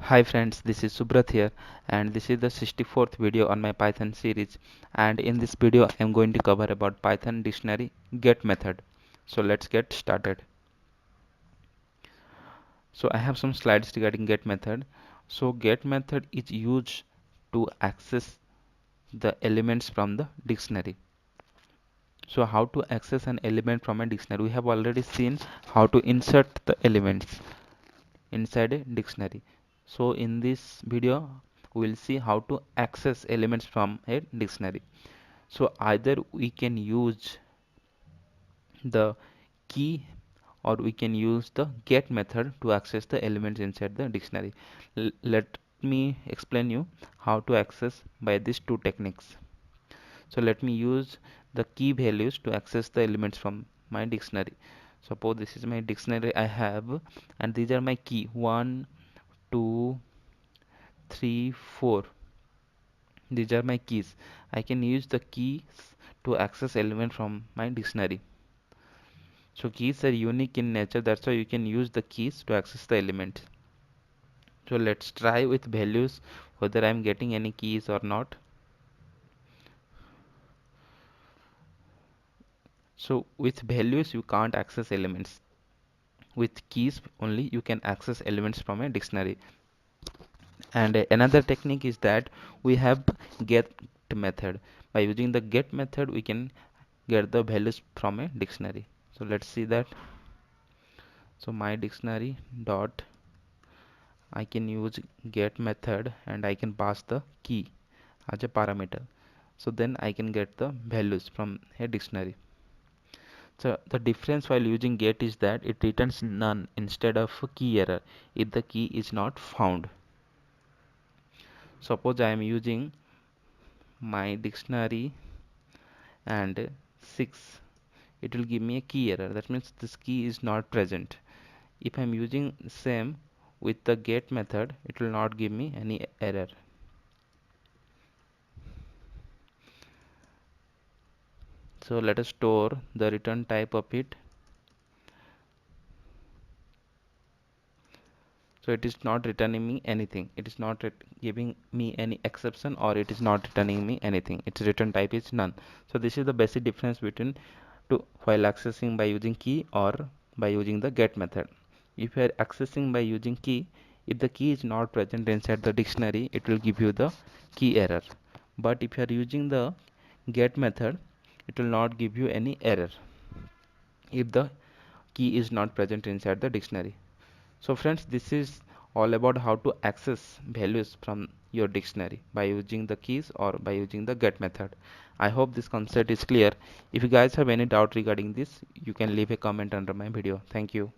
Hi friends, this is Subrat here, and this is the 64th video on my Python series, and in this video I am going to cover about Python dictionary get method. So let's get started. So I have some slides regarding get method. So get method is used to access the elements from the dictionary. So how to access an element from a dictionary? We have already seen how to insert the elements inside a dictionary. So in this video we will see how to access elements from a dictionary. So either we can use the key or we can use the get method to access the elements inside the dictionary. Let me explain you how to access by these two techniques. So let me use the key values to access the elements from my dictionary. Suppose this is my dictionary I have, and these are my key 1 2 3 4. These are my keys. I can use the keys to access element from my dictionary. So keys are unique in nature, that's why you can use the keys to access the elements. So let's try with values whether I'm getting any keys or not. So with values you can't access elements. With keys only you can access elements from a dictionary. And another technique is that we have get method. By using the get method we can get the values from a dictionary. So let's see that. So my dictionary dot I can use get method and I can pass the key as a parameter. So then I can get the values from a dictionary. So the difference while using get is that it returns none instead of a key error if the key is not found. Suppose I am using my dictionary and 6, it will give me a key error. That means this key is not present. If I am using same with the get method, it will not give me any error. So let us store the return type of it. So it is not returning me anything. It is not giving me any exception, or it is not returning me anything. Its return type is none. So this is the basic difference between while accessing by using key or by using the get method. If you are accessing by using key, if the key is not present inside the dictionary, it will give you the key error. But if you are using the get method, it will not give you any error if the key is not present inside the dictionary. So friends, this is all about how to access values from your dictionary by using the keys or by using the get method. I hope this concept is clear. If you guys have any doubt regarding this, you can leave a comment under my video. Thank you.